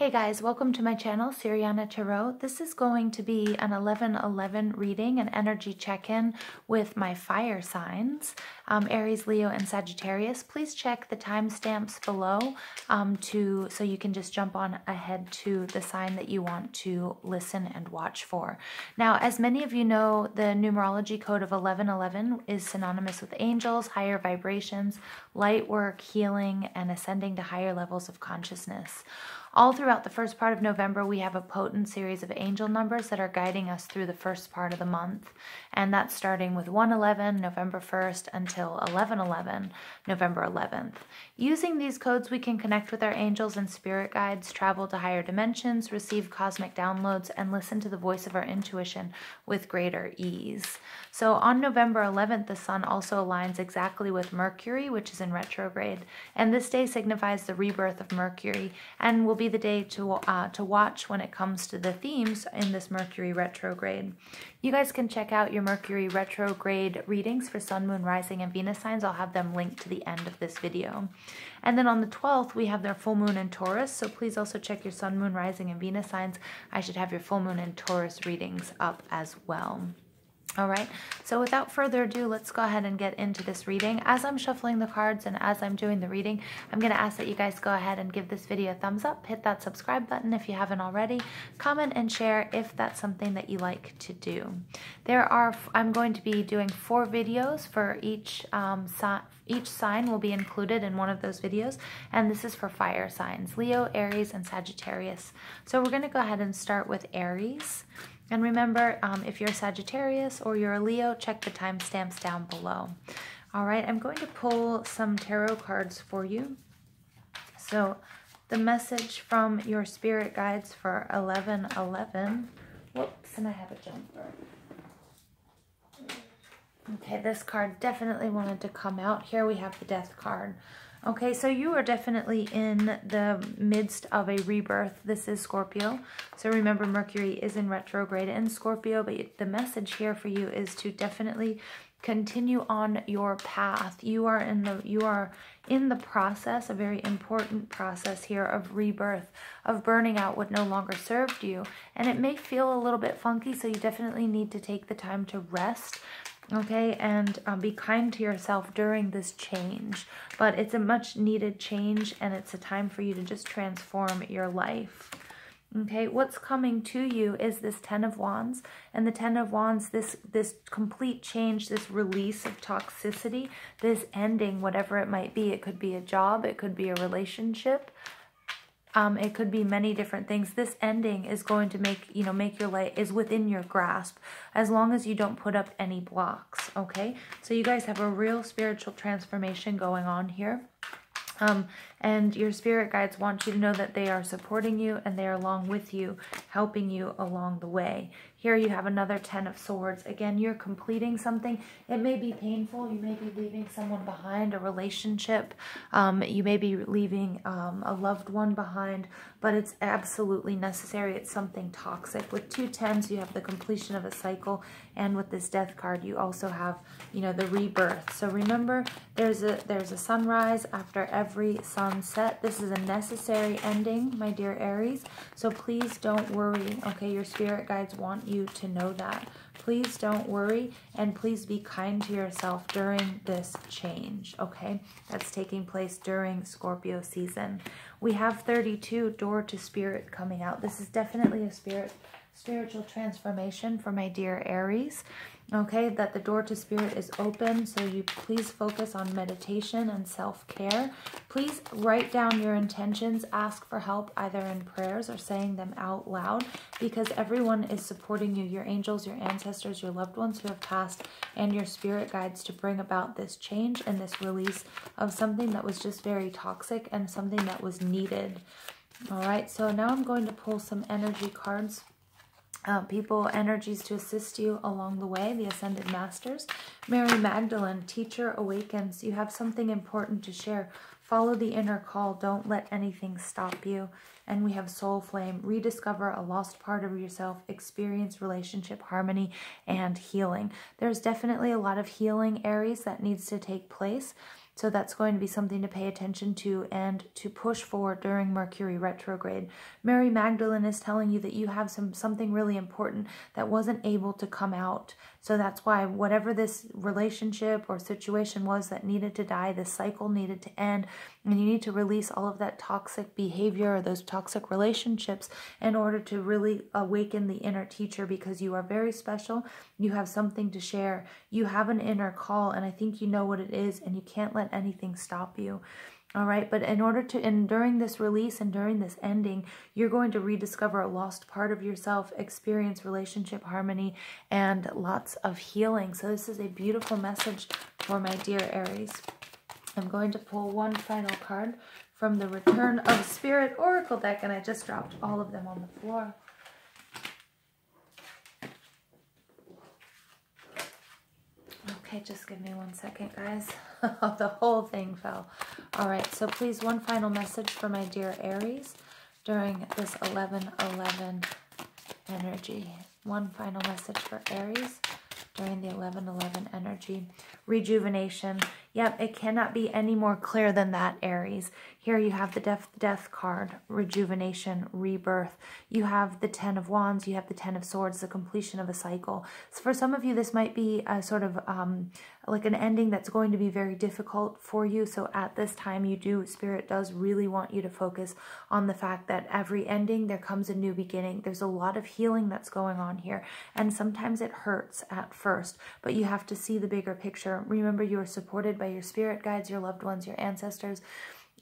Hey guys, welcome to my channel, Siriana Tarot. This is going to be an 11/11 reading, an energy check-in with my fire signs, Aries, Leo, and Sagittarius. Please check the timestamps below so you can just jump on ahead to the sign that you want to listen and watch for. Now, as many of you know, the numerology code of 11/11 is synonymous with angels, higher vibrations, light work, healing, and ascending to higher levels of consciousness. All throughout the first part of November, we have a potent series of angel numbers that are guiding us through the first part of the month. And that's starting with 1/11, November 1st, until 11/11, November 11th. Using these codes, we can connect with our angels and spirit guides, travel to higher dimensions, receive cosmic downloads, and listen to the voice of our intuition with greater ease. So on November 11th, the sun also aligns exactly with Mercury, which is in retrograde. And this day signifies the rebirth of Mercury and will be the day to watch when it comes to the themes in this Mercury retrograde. You guys can check out your Mercury retrograde readings for Sun, Moon, Rising, and Venus signs. I'll have them linked to the end of this video. And then on the 12th, we have their full moon in Taurus, so please also check your Sun, Moon, Rising, and Venus signs. I should have your full moon in Taurus readings up as well. All right, so without further ado, let's go ahead and get into this reading. As I'm shuffling the cards and as I'm doing the reading, I'm going to ask that you guys go ahead and give this video a thumbs up, hit that subscribe button if you haven't already, comment and share if that's something that you like to do. I'm going to be doing 4 videos for each sign will be included in one of those videos, and this is for fire signs, Leo, Aries, and Sagittarius. So we're going to go ahead and start with Aries. And remember, if you're a Sagittarius or you're a Leo, check the timestamps down below. All right, I'm going to pull some tarot cards for you. So the message from your spirit guides for 11/11. Whoops, and I have a jumper. Okay, this card definitely wanted to come out. Here we have the Death card. Okay, so you are definitely in the midst of a rebirth. This is Scorpio. So remember, Mercury is in retrograde in Scorpio, but the message here for you is to definitely continue on your path. You are in the process, a very important process here of rebirth, of burning out what no longer served you. And it may feel a little bit funky, so you definitely need to take the time to rest. Okay, and be kind to yourself during this change. But it's a much needed change, and it's a time for you to just transform your life. Okay, what's coming to you is this 10 of Wands. And the 10 of Wands, this complete change, this release of toxicity, this ending, whatever it might be. It could be a job, it could be a relationship. It could be many different things. This ending is going to make your life is within your grasp, as long as you don't put up any blocks, okay? So you guys have a real spiritual transformation going on here. And your spirit guides want you to know that they are supporting you and they are along with you, helping you along the way. Here you have another 10 of Swords. Again, you're completing something. It may be painful. You may be leaving someone behind, a relationship. You may be leaving a loved one behind, but it's absolutely necessary. It's something toxic. With 2 10s, you have the completion of a cycle, and with this Death card, you also have, the rebirth. So remember, there's a sunrise after every sunset. This is a necessary ending, my dear Aries. So please don't worry. Okay, your spirit guides want you to know that. Please don't worry, and please be kind to yourself during this change, okay? That's taking place during Scorpio season. We have 32, Door to Spirit, coming out. This is definitely a spiritual transformation for my dear Aries. Okay, that the door to spirit is open, so you please focus on meditation and self-care. Please write down your intentions, ask for help either in prayers or saying them out loud, because everyone is supporting you, your angels, your ancestors, your loved ones who have passed, and your spirit guides to bring about this change and this release of something that was just very toxic and something that was needed. All right, so now I'm going to pull some energy cards. Energies to assist you along the way, the Ascended Masters. Mary Magdalene, Teacher awakens. You have something important to share. Follow the inner call. Don't let anything stop you. And we have Soul Flame, rediscover a lost part of yourself, experience relationship harmony and healing. There's definitely a lot of healing, Aries, that needs to take place. So that's going to be something to pay attention to and to push for during Mercury retrograde. Mary Magdalene is telling you that you have something really important that wasn't able to come out. So that's why whatever this relationship or situation was that needed to die, this cycle needed to end, and you need to release all of that toxic behavior or those toxic relationships in order to really awaken the inner teacher, because you are very special. You have something to share. You have an inner call, and I think you know what it is, and you can't let anything stop you. All right, but in order to, and during this release and during this ending, you're going to rediscover a lost part of yourself, experience relationship harmony, and lots of healing. So this is a beautiful message for my dear Aries. I'm going to pull one final card from the Return of Spirit Oracle deck, and I just dropped all of them on the floor. Okay, just give me 1 second, guys. The whole thing fell. All right, so please, one final message for my dear Aries during this 11-11 energy. One final message for Aries during the 11-11 energy. Rejuvenation. Yep, it cannot be any more clear than that, Aries. Here you have the death card, rejuvenation, rebirth. You have the 10 of Wands, you have the 10 of Swords, the completion of a cycle. So for some of you, this might be a sort of like an ending that's going to be very difficult for you. So at this time, Spirit does really want you to focus on the fact that every ending, there comes a new beginning. There's a lot of healing that's going on here. And sometimes it hurts at first, but you have to see the bigger picture. Remember, you are supported by your spirit guides, your loved ones, your ancestors,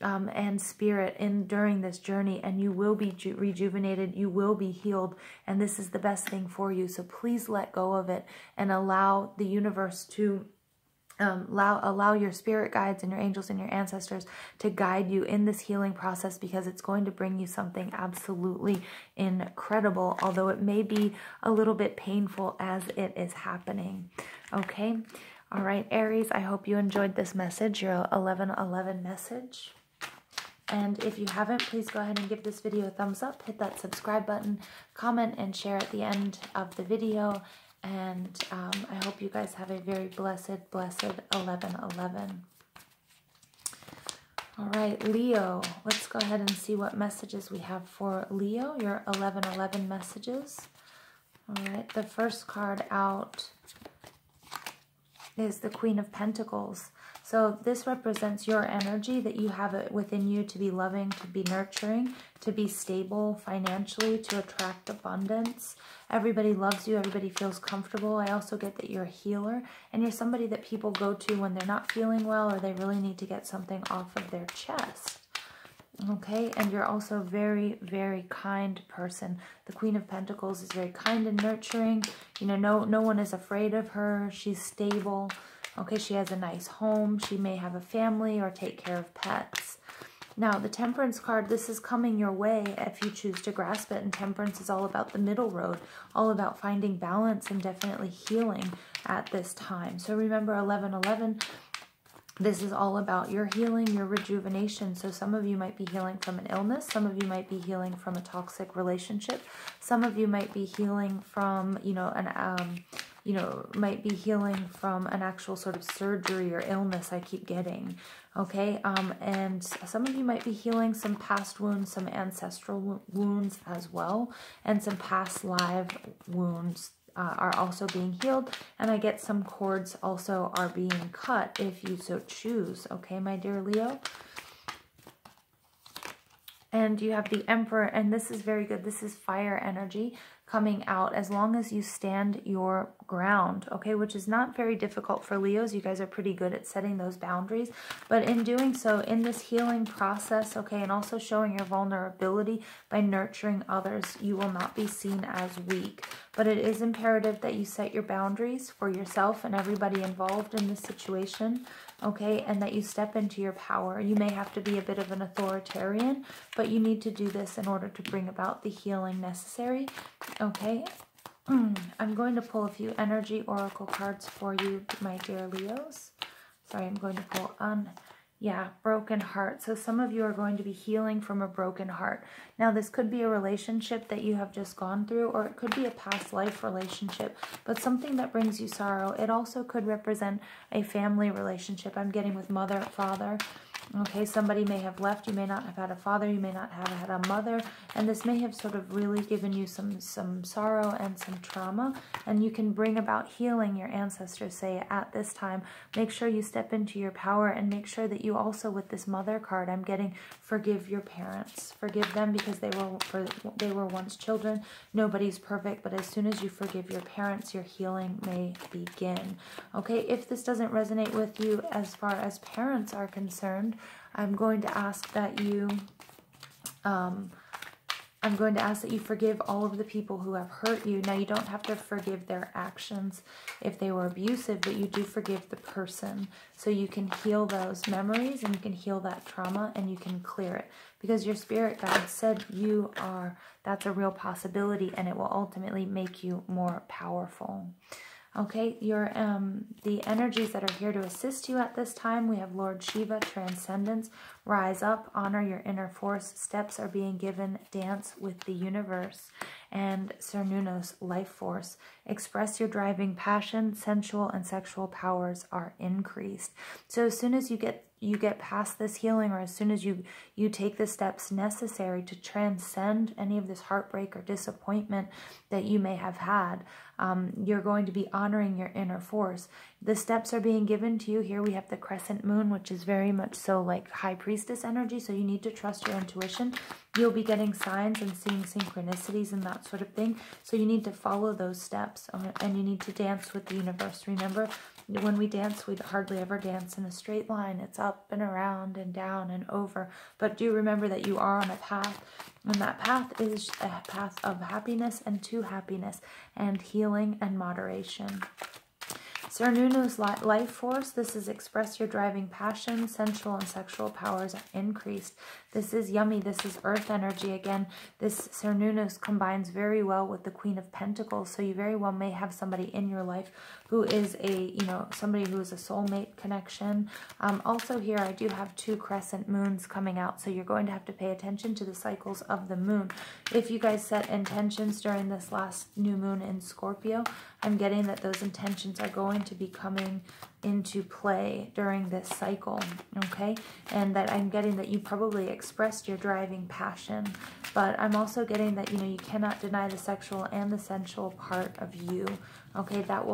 and spirit during this journey, and you will be rejuvenated, you will be healed, and this is the best thing for you. So please let go of it and allow the universe to allow your spirit guides and your angels and your ancestors to guide you in this healing process, because it's going to bring you something absolutely incredible, although it may be a little bit painful as it is happening. Okay. All right, Aries, I hope you enjoyed this message, your 11-11 message. And if you haven't, please go ahead and give this video a thumbs up, hit that subscribe button, comment and share at the end of the video. And I hope you guys have a very blessed, blessed 11-11. All right, Leo, let's go ahead and see what messages we have for Leo, your 11-11 messages. All right, the first card out is the Queen of Pentacles. So this represents your energy, that you have it within you to be loving, to be nurturing, to be stable financially, to attract abundance. Everybody loves you. Everybody feels comfortable. I also get that you're a healer, and you're somebody that people go to when they're not feeling well or they really need to get something off of their chest. Okay, and you're also a very, very kind person. The Queen of Pentacles is very kind and nurturing. You know, no one is afraid of her. She's stable. Okay, she has a nice home. She may have a family or take care of pets. Now, the Temperance card, this is coming your way if you choose to grasp it. And Temperance is all about the middle road, all about finding balance and definitely healing at this time. So remember, 11-11, this is all about your healing, your rejuvenation. So some of you might be healing from an illness. Some of you might be healing from a toxic relationship. Some of you might be healing from, might be healing from an actual sort of surgery or illness I keep getting. Okay, and some of you might be healing some past wounds, some ancestral wounds as well, and some past live wounds are also being healed, and I get some cords also are being cut if you so choose. Okay, my dear Leo. And you have the Emperor, and this is very good. This is fire energy coming out as long as you stand your ground, okay, which is not very difficult for Leos. You guys are pretty good at setting those boundaries, but in doing so, in this healing process, okay, and also showing your vulnerability by nurturing others, you will not be seen as weak. But it is imperative that you set your boundaries for yourself and everybody involved in this situation, okay, and that you step into your power. You may have to be a bit of an authoritarian, but you need to do this in order to bring about the healing necessary, okay. I'm going to pull a few energy oracle cards for you, my dear Leos. Sorry, I'm going to pull Yeah, broken heart. So some of you are going to be healing from a broken heart. Now, this could be a relationship that you have just gone through, or it could be a past life relationship, but something that brings you sorrow. It also could represent a family relationship. I'm getting with mother, father. Okay, somebody may have left. You may not have had a father. You may not have had a mother. And this may have sort of really given you some sorrow and some trauma. And you can bring about healing, your ancestors say, at this time. Make sure you step into your power, and make sure that you also, with this mother card, I'm getting forgive your parents. Forgive them because they were once children. Nobody's perfect, but as soon as you forgive your parents, your healing may begin. Okay, if this doesn't resonate with you as far as parents are concerned, I'm going to ask that you forgive all of the people who have hurt you. Now, you don't have to forgive their actions if they were abusive, but you do forgive the person. So you can heal those memories, and you can heal that trauma, and you can clear it. Because your spirit guide said that's a real possibility, and it will ultimately make you more powerful. Okay, the energies that are here to assist you at this time, we have Lord Shiva, Transcendence, Rise Up, Honor Your Inner Force, Steps Are Being Given, Dance with the Universe, and Cernunnos, Life Force, Express Your Driving Passion, Sensual and Sexual Powers are Increased. So as soon as you get past this healing, or as soon as you take the steps necessary to transcend any of this heartbreak or disappointment that you may have had, you're going to be honoring your inner force. The steps are being given to you. Here we have the crescent moon, which is very much so like high priestess energy, so you need to trust your intuition. You'll be getting signs and seeing synchronicities and that sort of thing, so you need to follow those steps, and you need to dance with the universe. Remember, when we dance, we hardly ever dance in a straight line. It's up and around and down and over. But do remember that you are on a path, and that path is a path of happiness and to happiness and healing and moderation. Cernunnos, Life Force, this is Express Your Driving Passion, Sensual and Sexual Powers are Increased. This is yummy. This is earth energy. Again, this Cernunnos combines very well with the Queen of Pentacles, so you very well may have somebody in your life who is somebody who is a soulmate connection. Also here, I do have 2 crescent moons coming out, so you're going to have to pay attention to the cycles of the moon. If you guys set intentions during this last new moon in Scorpio, I'm getting that those intentions are going to be coming into play during this cycle, okay? And that I'm getting that you probably expressed your driving passion, but I'm also getting that, you cannot deny the sexual and the sensual part of you, okay? That's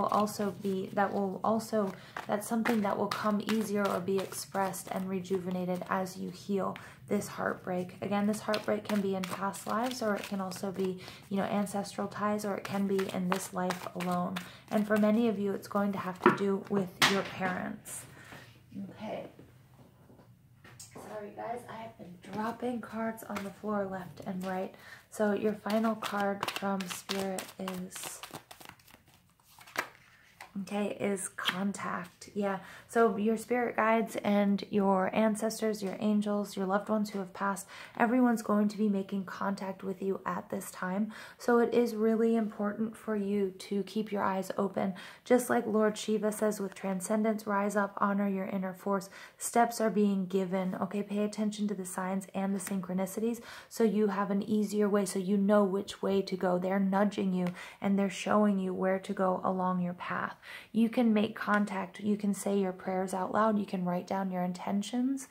something that will come easier or be expressed and rejuvenated as you heal this heartbreak. Again, this heartbreak can be in past lives, or it can also be, ancestral ties, or it can be in this life alone. And for many of you, it's going to have to do with your parents. Okay. Sorry, guys. I have been dropping cards on the floor left and right. So your final card from Spirit is... is contact. Yeah, so your spirit guides and your ancestors, your angels, your loved ones who have passed, everyone's going to be making contact with you at this time. So it is really important for you to keep your eyes open. Just like Lord Shiva says with Transcendence, Rise Up, Honor Your Inner Force, steps are being given. Okay, pay attention to the signs and the synchronicities so you have an easier way, so you know which way to go. They're nudging you and they're showing you where to go along your path. You can make contact. You can say your prayers out loud. You can write down your intentions.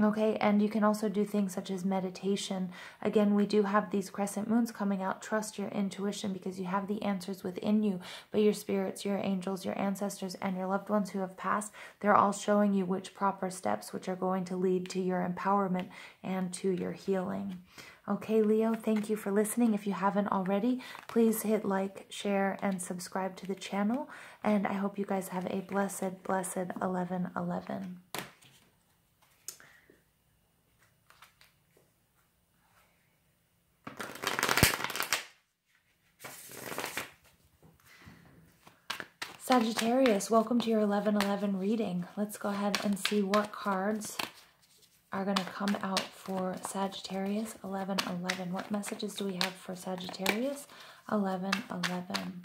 Okay, and you can also do things such as meditation. Again, we do have these crescent moons coming out. Trust your intuition because you have the answers within you. But your spirits, your angels, your ancestors, and your loved ones who have passed, they're all showing you which proper steps which are going to lead to your empowerment and to your healing. Okay, Leo, thank you for listening. If you haven't already, please hit like, share, and subscribe to the channel. And I hope you guys have a blessed, blessed 11/11. Sagittarius, welcome to your 11/11 reading. Let's go ahead and see what cards are going to come out for Sagittarius 11/11. What messages do we have for Sagittarius 11/11?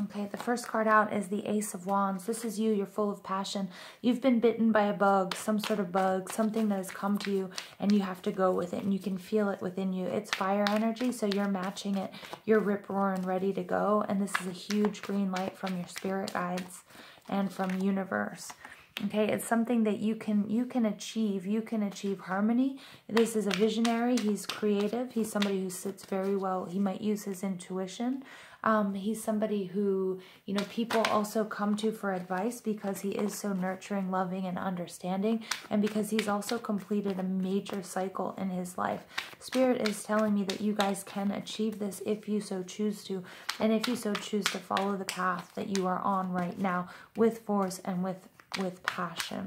Okay, the first card out is the Ace of Wands. This is you. You're full of passion. You've been bitten by a bug, some sort of bug, something that has come to you, and you have to go with it, and you can feel it within you. It's fire energy, so you're matching it. You're rip-roaring, ready to go, and this is a huge green light from your spirit guides and from universe. Okay, it's something that you can achieve. You can achieve harmony. This is a visionary. He's creative. He's somebody who sits very well. He might use his intuition. He's somebody who, you know, people also come to for advice because he is so nurturing, loving, and understanding, and because he's also completed a major cycle in his life. Spirit is telling me that you guys can achieve this if you so choose to, and if you so choose to follow the path that you are on right now with force and with passion.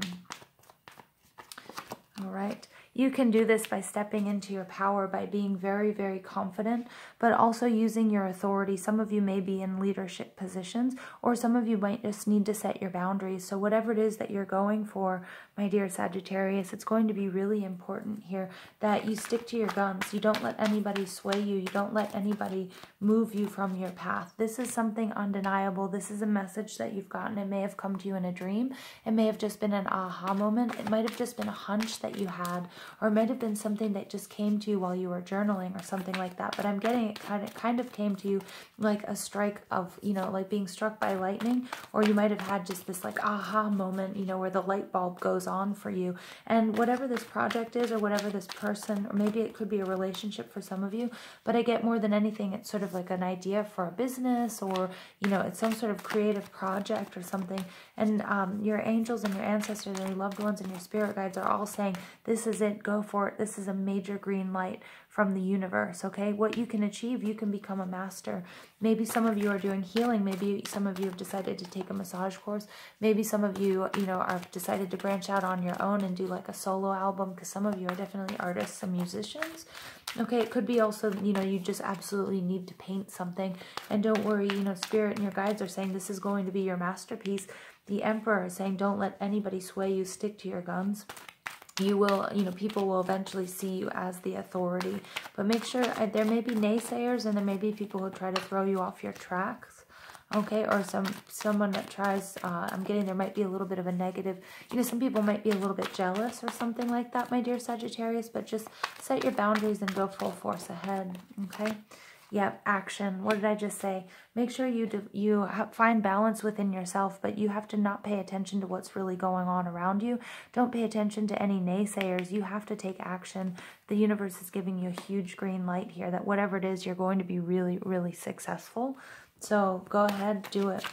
All right. You can do this by stepping into your power, by being very, very confident, but also using your authority. Some of you may be in leadership positions, or some of you might just need to set your boundaries. So whatever it is that you're going for, my dear Sagittarius, it's going to be really important here that you stick to your guns. You don't let anybody sway you. You don't let anybody move you from your path. This is something undeniable. This is a message that you've gotten. It may have come to you in a dream. It may have just been an aha moment. It might have just been a hunch that you had, or it might have been something that just came to you while you were journaling or something like that. But I'm getting it kind of came to you like a strike of, you know, like being struck by lightning, or you might have had just this like aha moment, you know, where the light bulb goes on for you. And whatever this project is, or whatever this person, or maybe it could be a relationship for some of you, but I get more than anything, it's sort of like an idea for a business, or, you know, it's some sort of creative project or something. And your angels and your ancestors and your loved ones and your spirit guides are all saying, this is it, go for it. This is a major green light from the universe, okay? What you can achieve, you can become a master. Maybe some of you are doing healing. Maybe some of you have decided to take a massage course. Maybe some of you, you know, are decided to branch out on your own and do like a solo album, because some of you are definitely artists and musicians. Okay, it could be also, you know, you just absolutely need to paint something. And don't worry, you know, Spirit and your guides are saying this is going to be your masterpiece. The Emperor is saying don't let anybody sway you. Stick to your guns. You will, you know, people will eventually see you as the authority. But make sure, there may be naysayers, and there may be people who try to throw you off your tracks. Okay, or someone that tries, I'm getting there might be a little bit of a negative, you know, some people might be a little bit jealous or something like that, my dear Sagittarius, but just set your boundaries and go full force ahead, okay? Yep, action. What did I just say? Make sure you find balance within yourself, but you have to not pay attention to what's really going on around you. Don't pay attention to any naysayers. You have to take action. The universe is giving you a huge green light here that whatever it is, you're going to be really, really successful. So go ahead, do it.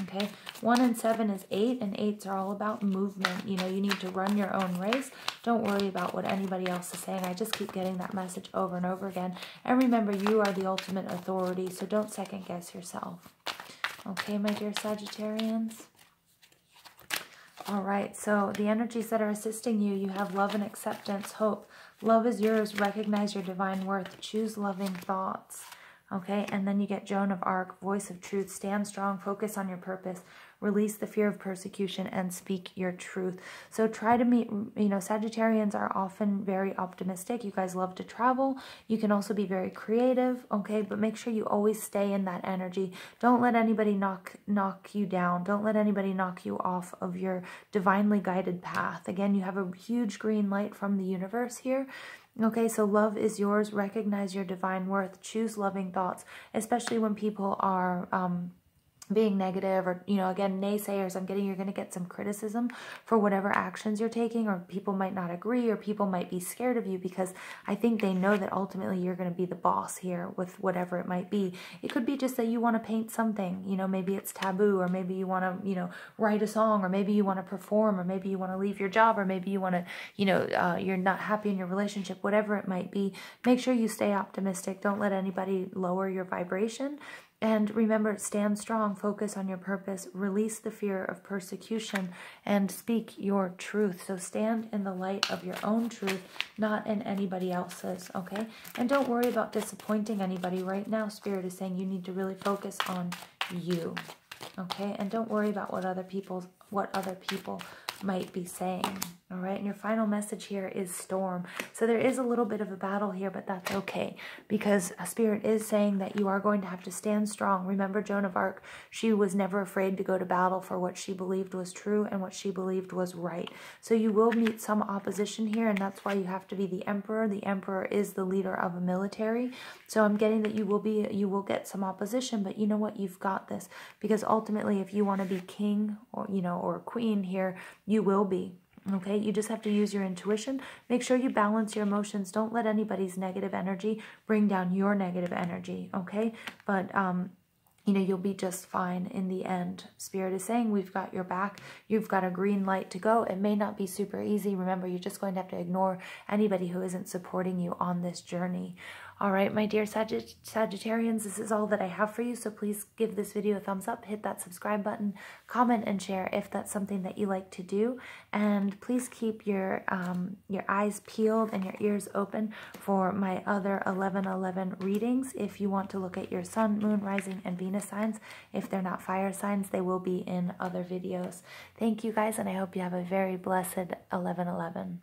Okay, 1 and 7 is 8, and 8s are all about movement. You know, you need to run your own race. Don't worry about what anybody else is saying. I just keep getting that message over and over again. And remember, you are the ultimate authority, so don't second guess yourself. Okay, my dear Sagittarians? All right, so the energies that are assisting you, you have love and acceptance, hope. Love is yours. Recognize your divine worth. Choose loving thoughts. Okay, and then you get Joan of Arc, voice of truth. Stand strong, focus on your purpose, release the fear of persecution, and speak your truth. So try to meet, you know, Sagittarians are often very optimistic. You guys love to travel. You can also be very creative, okay, but make sure you always stay in that energy. Don't let anybody knock you down. Don't let anybody knock you off of your divinely guided path. Again, you have a huge green light from the universe here. Okay, so love is yours. Recognize your divine worth. Choose loving thoughts, especially when people are being negative, or, you know, again, naysayers. I'm getting, you're going to get some criticism for whatever actions you're taking, or people might not agree, or people might be scared of you, because I think they know that ultimately you're going to be the boss here with whatever it might be. It could be just that you want to paint something, you know, maybe it's taboo, or maybe you want to, you know, write a song, or maybe you want to perform, or maybe you want to leave your job, or maybe you want to, you know, you're not happy in your relationship, whatever it might be. Make sure you stay optimistic. Don't let anybody lower your vibration. And remember, stand strong, focus on your purpose, release the fear of persecution, and speak your truth. So stand in the light of your own truth, not in anybody else's, okay? And don't worry about disappointing anybody right now. Spirit is saying you need to really focus on you, okay? And don't worry about what other people might be saying. All right, and your final message here is storm. So there is a little bit of a battle here, but that's okay, because Spirit is saying that you are going to have to stand strong. Remember Joan of Arc, she was never afraid to go to battle for what she believed was true and what she believed was right. So you will meet some opposition here, and that's why you have to be the Emperor. The Emperor is the leader of a military. So I'm getting that you will get some opposition, but you know what? You've got this, because ultimately if you want to be king or, you know, or queen here, you will be. Okay, you just have to use your intuition. Make sure you balance your emotions. Don't let anybody's negative energy bring down your negative energy, okay? But, you know, you'll be just fine in the end. Spirit is saying we've got your back. You've got a green light to go. It may not be super easy. Remember, you're just going to have to ignore anybody who isn't supporting you on this journey. All right, my dear Sagittarians, this is all that I have for you. So please give this video a thumbs up, hit that subscribe button, comment and share if that's something that you like to do. And please keep your eyes peeled and your ears open for my other 11/11 readings. If you want to look at your sun, moon, rising, and Venus signs, if they're not fire signs, they will be in other videos. Thank you guys, and I hope you have a very blessed 11/11.